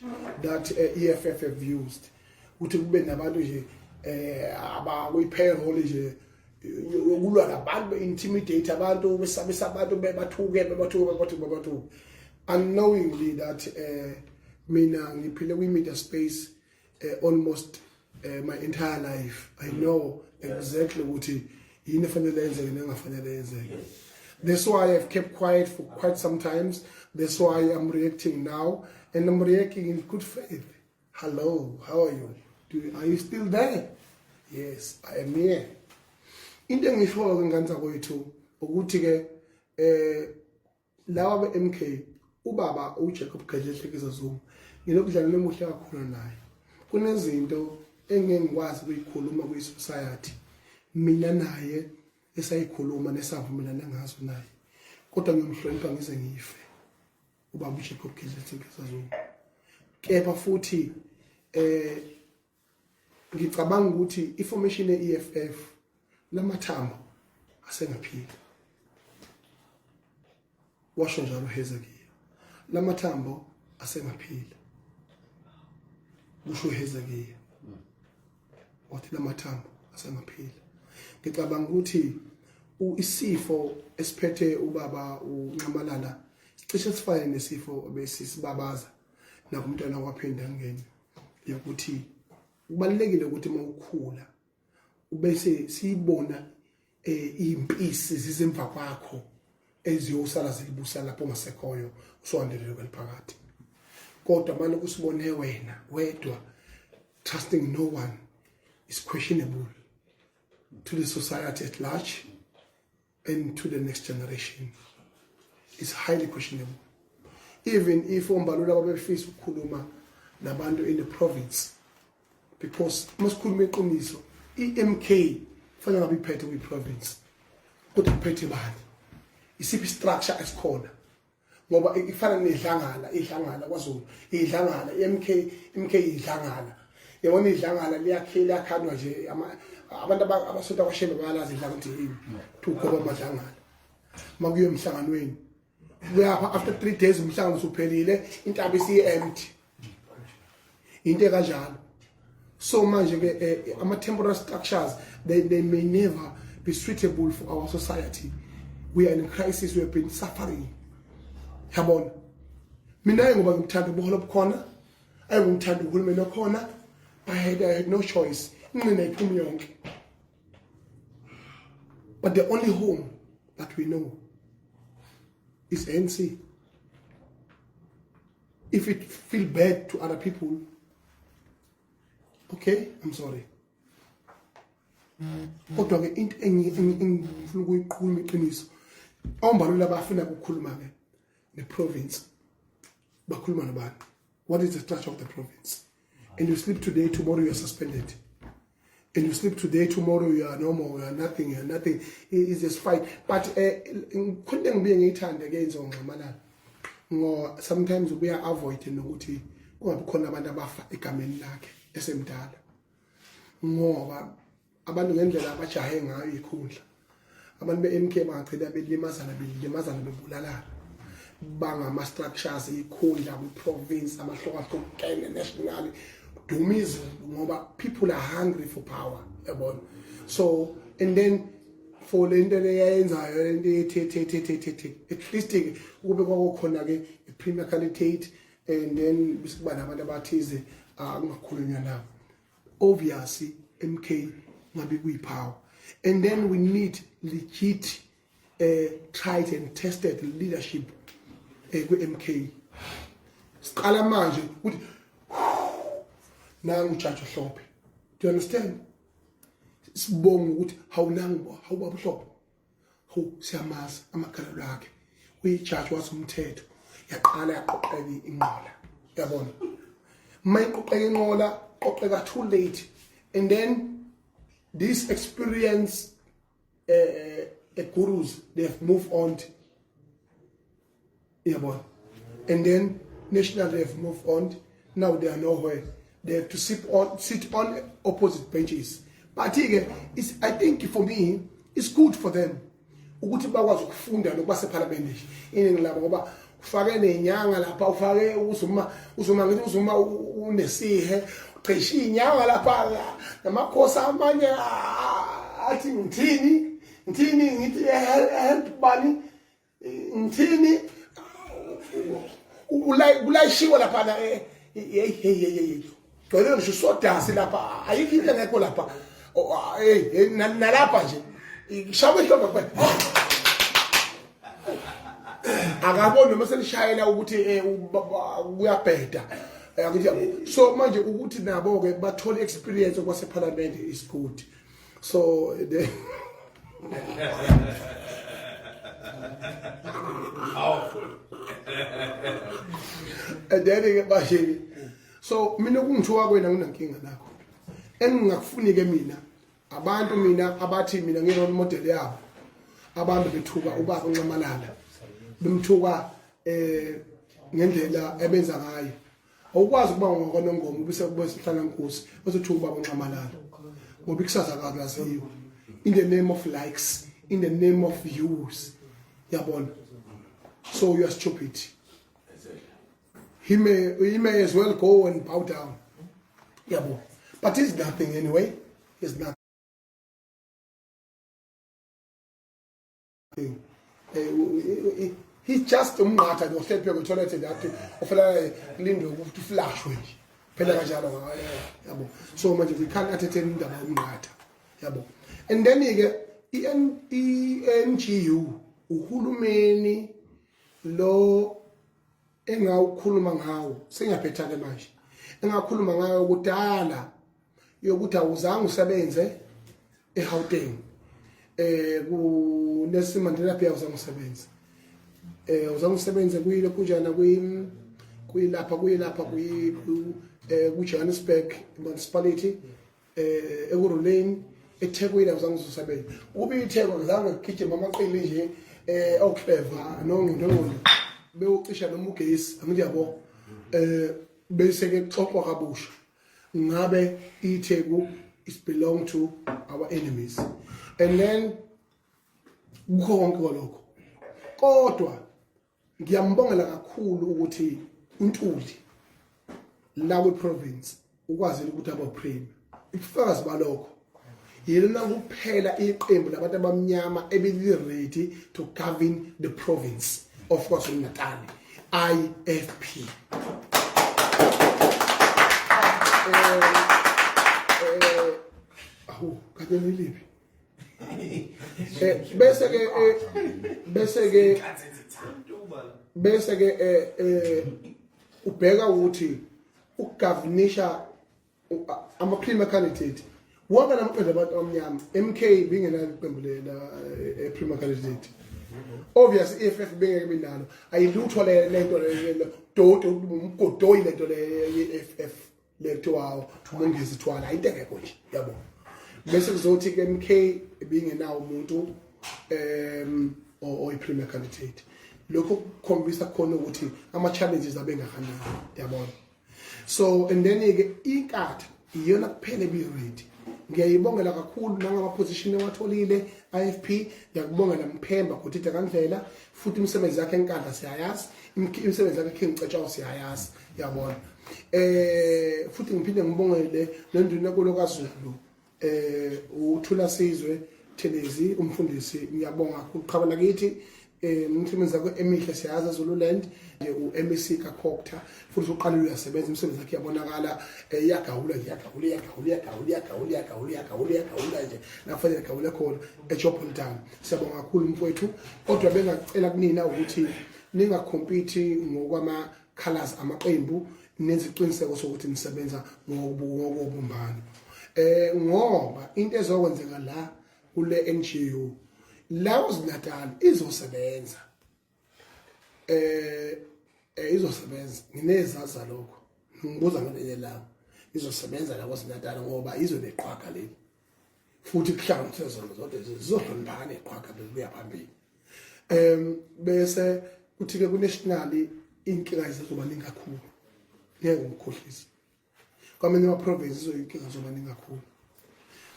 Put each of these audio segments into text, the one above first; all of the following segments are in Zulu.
language that EFF have used. Ukuthi kube nabantu nje abakuyi-payroll nje yokulwa nabantu intimidate abantu besabisa abantu bebathuke unknowingly that mina ngiphile kwi-media space almost my entire life. I know exactly ukuthi yini efanele yenzeke nengafanele yenzeke. That's why I've kept quiet for quite some times. That's why I'm reacting now, and I'm reacting in good faith. Hello, how are you? Are you still there? Yes, I am here. Into engisho ngenza kwethu ukuthi ke lawa be-MK ubaba uJacob Gadlehlekisa Zuma nginokudlala emuhle kakhulu naye. Kunezinto engengikwazi ukuyikhuluma kwi-society mina naye esayikhuluma nesavumelana ngazo naye, kodwa ngiyomhlonipha ngize ngife ubaba uJacob Gadlehlekisa Zuma. Kepha futhi ngicabanga ukuthi information ye-EFF lamathambo asengaphila. Washo njalo Hezekiah, lamathambo asengaphila. Kusho Hezekiah wathi lamathambo asengaphila. Ngicabanga ukuthi isifo esiphethe ubaba uNcamalala sicishe sifane nesifo besisibabaza nakumntwana waphinda ngene, yokuthi kubalekile ukuthi mawukhula ubese siyibona impisi zizemva kwakho eziyosala zilibusa lapho ngasekhoyo usondelele kweliphakathi. Kodwa manje kusibone wena wedwa, trusting no one is questionable to the society at large and to the next generation. It's highly questionable. Even if umbalula babefisa ukukhuluma nabantu in the province, because masikhuluma iqiniso i-MK fanele ngabe iphethe kwi-province, kodwa iphethe bani? Isiphi structure esikhona? Ngoba ifana nedlangala kwaZulu, idlangala MK idlangala. Yabona idlangala liyakhanwa nje abantu abasonto kwashebe bayalazi idlangala ukuthi yini tukhoba amadlangala. Makuyo emhlanganweni kuyapha after 3 days umhlangano usuphelile intaba isi-empty, into kanjalo. So manje ke ama-temporal structures they may never be suitable for our society. We are in a crisis, we have been suffering. Yabona mina ngoba ngimthanda ubuholo bukhona, ayengimthanda uhulumeni okhona, I had no choice. Ngine iphumi yonke. But the only home that we know is ANC. If it feel bad to other people, okay, I'm sorry. Kodwa ke into engifuna ukuyiqhuluma iqiniso, awumbalula bafuna ukukhuluma ke ne-province bakhuluma nabani. What is the structure of the province? And you sleep today, tomorrow you are suspended. And you sleep today, tomorrow you are normal, you are nothing, it's just fight. But couldn't be ngiyithanda ke izo Ncamalala. Ngo sometimes we are avoiding ukuthi kungabi khona abantu abafa egameni lakhe esemdala. Ngoba abantu ngendlela abajahe ngayo ikhundla, abantu be-MK bangagcina belimazana bebulalana, bangama structures ikhundla kwi-province amahlokahlukene nationally dumizo ngoba people are hungry for power, yabona. So and then for le nto leyenzayo at least kube kwakukhona ke i-premier candidate and then bisikuba nabantu abathize kungakhulunywa nabo. Obviously MK ngabe kuyipower, and then we need legit tried and tested leadership ku-MK. Siqala manje ukuthi nangu uJaji Mhlophe, do you understand? Sibonga ukuthi hawunangu hawubaba Mhlophe, siyamazi amagalelo akhe uyijaji wasumthetho, yaqala yaqoqeka inqola, yabona. Mayiqoqeka inqola qoqeka too late, and then this experience gurus, they have moved on, yabona. And then national, they have moved on. Now they are nowhere. They have to sit on opposite benches. But it's, I think for me, it's good for them. Ukuthi bakwazi ukufunda nokuba separliament iningi labo ngoba ufake nenyanga lapha ufake uzuma ngithi uzuma unesihe cishe inyanga lapha namakhosi amanye athi ngithini ngithi help bani ngithini ulayishiwe lapha na hey gcwele ngisho sodasi lapha ayikho into engekho lapha nalapha nje ishawe ihloko kuphela akaboni noma selishayela ukuthi uyabheda akuthi so manje ukuthi nabo ke bathola experience kwase parliament is good so adene ke so mina kungithiwa kwena nginankinga nakho engingakufuni ke mina abantu mina abathi mina ngirole model yabo abantu bethuka ubaba uNcamalala bemthuka ngendlela ebenza ngayo awukwazi kuba ngokonongoma ubise kube sihlala nkosi bese ubaba uNcamalala ngoba ikusasa akaziyo in the name of likes in the name of views yabona so you are stupid he may as well go and bow down yabo but it's nothing anyway it's nothing he's just umnqatha nje ohleli phe toilet ngathi ufela lindo ukuthi flashwe nje phela kanjalo yabo so manje we can't entertain indaba umnqatha yabo and then ke iNGU uhulumeni lo engawukhuluma ngawo singaphethane manje engakhuluma ngayo kudala yokuthi awuzange usebenze eGauteng ku Nelson Mandela Bay uzange usebenze uzange usebenze kuyile kunjana kuyilapha ku Johannesburg municipality ekuruleni eThekwini uzange usebenze ube iTheko uzange ukugijima amaqili nje oClever nongqondo bewucisha noma ugesi angithi yabo bese ke xoxwa kabusha ngabe iTheku is belong to our enemies and then konke lokho kodwa ngiyambongela kakhulu ukuthi uNtuli la kwiprovince ukwazi ukuthi abaprime ifakazi balokho yena kuphela iqembu labantu abamnyama ebeli-ready to govern the province of KwaZulu-Natal IFP kanyenilipi bese ke ubheka ukuthi ukugovernisha ama-premier candidate wonke namaqembu abantu amnyama MK bingenalo iqembu la premier candidate obvious EFF bengeke binalo ayilutho lento dodo umgodoyi lento le EFF lethiwa umongezi thwala into engekho nje yabo bese kuzothi ke MK bingenawo umuntu or i-premier candidate lokho kukhombisa khona ukuthi ama challenges abengakanani yabona so and then ke inkatha iyona kuphela ebi-ready ngiyayibongela kakhulu nangama position ewatholile IFP ngiyakubongela Mphemba Gotita kaNdlela futhi imisebenzi yakhe enkandla siyayazi imisebenzi yakhe King Cetshwayo siyayazi yabona futhi ngiphinde ngibongele nenduna kolokaZulu uThula Sizwe Thelezi umfundisi ngiyabonga ukuqhabela kithi imisebenzi yakhe emihle siyazi eZululand uMC kaKhokta futhi uqala uyasebenza imisebenzi yakhe yabonakala iyagawula nje nakufanele gawule khona eJophontown siyabonga kakhulu mfowethu kodwa bengacela kunina ukuthi ningacompete ngokwama colors amaqembu nenze iqiniseko sokuthi nisebenza ngokubumbana ngoba into ezokwenzeka la kule NGO la KwaZulu-Natal izosebenza izosebenza nginezaza lokho ngibuza ngelinye lawo izosebenza la KwaZulu-Natal ngoba izoneqhwaga leli futhi kuhlanganiswe zona zonke zizohloniphana eqhwaga bebuya phambili bese kuthi ke ku-national inkinga izoba ningi kakhulu ngeke ngikhohlise kwamanye ama-province izoyinkinga zoba ningi kakhulu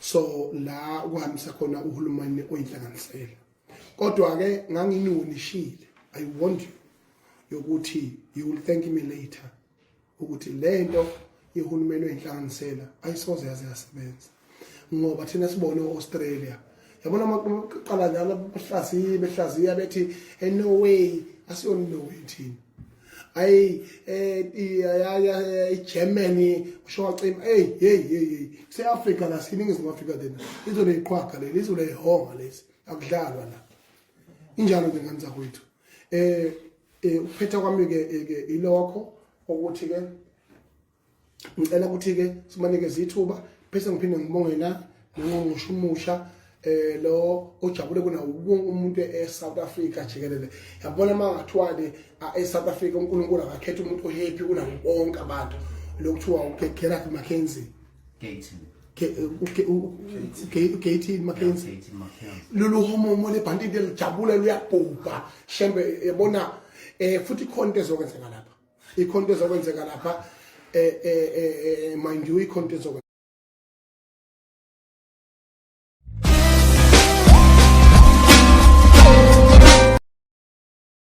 so la kuhambisa khona uhulumeni oyinhlanganisela kodwa ke nganginonishile I want you yokuthi you will thank me later ukuthi lento ihulumeni wenhlanganisela ayisoze yaze yasebenza ngoba thina sibone eAustralia yabona amaqala njalo behlaziya bethi no way asiyona no way thina ay Germany usho wacima hey se-Africa la siningizimu Africa thina izole iqhwaga leli izole ihonga lesi akudlalwa la injalo ngengane zakwethu uphetha kwami ke ilokho ukuthi ke ngicela ukuthi ke simanikeze ithuba bese ngiphinde ngibongela nongqongqoshumusha lo ojabule kuna umuntu eSouth Africa jikelele yabona mangathiwane eSouth Africa uNkulunkulu akakhetha umuntu ohappy kuna bonke abantu lokuthiwa uKenneth Mackenzie Katie Mackenzie lolu homo lebhantini lijabule luyabhubha shembe yabona futhi ikhonto ezokwenzeka lapha mind you ikhonto